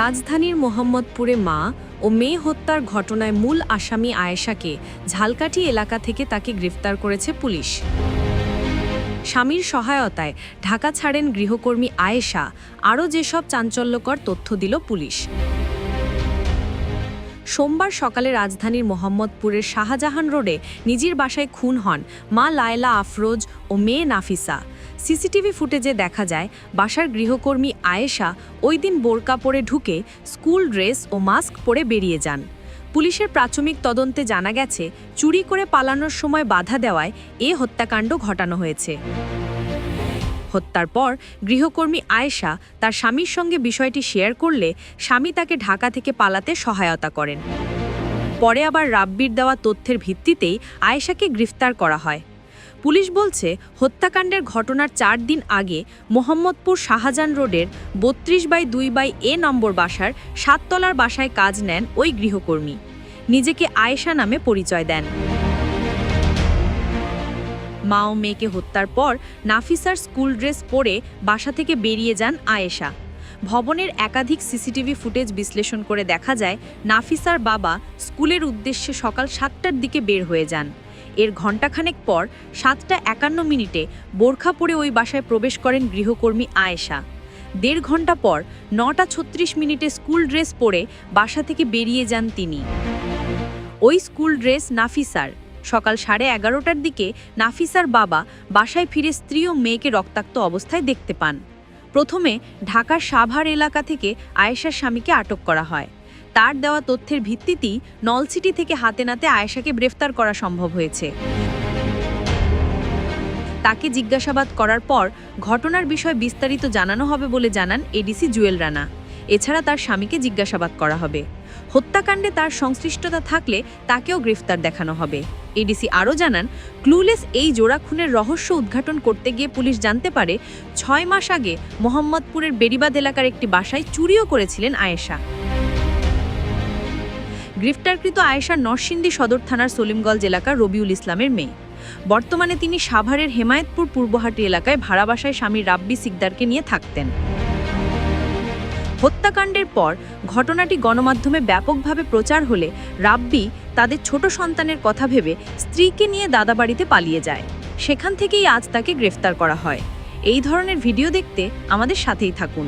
রাজধানীর মোহাম্মদপুরে মা ও মেয়ে হত্যার ঘটনায় মূল আসামি আয়েশাকে ঝালকাঠি এলাকা থেকে তাকে গ্রেফতার করেছে পুলিশ। স্বামীর সহায়তায় ঢাকা ছাড়েন গৃহকর্মী আয়েশা। আরও যেসব চাঞ্চল্যকর তথ্য দিল পুলিশ। সোমবার সকালে রাজধানীর মোহাম্মদপুরের শাহজাহান রোডে নিজের বাসায় খুন হন মা লায়লা আফরোজ ও মেয়ে নাফিসা। সিসিটিভি ফুটেজে দেখা যায় বাসার গৃহকর্মী আয়েশা ওই দিন বোরকা পরে ঢুকে স্কুল ড্রেস ও মাস্ক পরে বেরিয়ে যান। পুলিশের প্রাথমিক তদন্তে জানা গেছে চুরি করে পালানোর সময় বাধা দেওয়ায় এ হত্যাকাণ্ড ঘটানো হয়েছে। হত্যার পর গৃহকর্মী আয়েশা তার স্বামীর সঙ্গে বিষয়টি শেয়ার করলে স্বামী তাকে ঢাকা থেকে পালাতে সহায়তা করেন। পরে আবার রাব্বির দেওয়া তথ্যের ভিত্তিতেই আয়েশাকে গ্রেফতার করা হয়। পুলিশ বলছে হত্যাকাণ্ডের ঘটনার 4 দিন আগে মোহাম্মদপুর শাহজাহান রোডের 32/2/A নম্বর বাসার 7 তলার বাসায় কাজ নেন ওই গৃহকর্মী। নিজেকে আয়েশা নামে পরিচয় দেন। মা ও মেয়েকে হত্যার পর নাফিসার স্কুল ড্রেস পরে বাসা থেকে বেরিয়ে যান আয়েশা। ভবনের একাধিক সিসিটিভি ফুটেজ বিশ্লেষণ করে দেখা যায় নাফিসার বাবা স্কুলের উদ্দেশ্যে সকাল 7টার দিকে বের হয়ে যান। এর ঘণ্টাখানেক পর 7:51 বোরখা পরে ওই বাসায় প্রবেশ করেন গৃহকর্মী আয়েশা। 1.5 ঘণ্টা পর 9:36 স্কুল ড্রেস পরে বাসা থেকে বেরিয়ে যান তিনি। ওই স্কুল ড্রেস নাফিসার। সকাল 11:30টার দিকে নাফিসার বাবা বাসায় ফিরে স্ত্রী ও মেয়েকে রক্তাক্ত অবস্থায় দেখতে পান। প্রথমে ঢাকার সাভার এলাকা থেকে আয়েশার স্বামীকে আটক করা হয়। তার দেওয়া তথ্যের ভিত্তিতেই নলছিটি থেকে হাতে নাতে আয়েশাকে গ্রেফতার করা সম্ভব হয়েছে। তাকে জিজ্ঞাসাবাদ করার পর ঘটনার বিষয়ে বিস্তারিত জানানো হবে বলে জানান এডিসি জুয়েল রানা। এছাড়া তার স্বামীকে জিজ্ঞাসাবাদ করা হবে। হত্যাকাণ্ডে তার সংশ্লিষ্টতা থাকলে তাকেও গ্রেফতার দেখানো হবে। এডিসি আরও জানান, ক্লুলেস এই জোড়া খুনের রহস্য উদ্ঘাটন করতে গিয়ে পুলিশ জানতে পারে 6 মাস আগে মোহাম্মদপুরের বেড়িবাঁধ এলাকার একটি বাসায় চুরিও করেছিলেন আয়েশা। গ্রেফতারকৃত আয়েশা নরসিংদী সদর থানার সলিমগঞ্জ এলাকার রবিউল ইসলামের মেয়ে। বর্তমানে তিনি সাভারের হেমায়েতপুর পূর্বহাটি এলাকায় ভাড়া বাসায় স্বামী রাব্বি সিকদারকে নিয়ে থাকতেন। হত্যাকাণ্ডের পর ঘটনাটি গণমাধ্যমে ব্যাপকভাবে প্রচার হলে রাব্বি তাদের ছোট সন্তানের কথা ভেবে স্ত্রীকে নিয়ে দাদাবাড়িতে পালিয়ে যায়। সেখান থেকেই আজ তাকে গ্রেফতার করা হয়। এই ধরনের ভিডিও দেখতে আমাদের সাথেই থাকুন।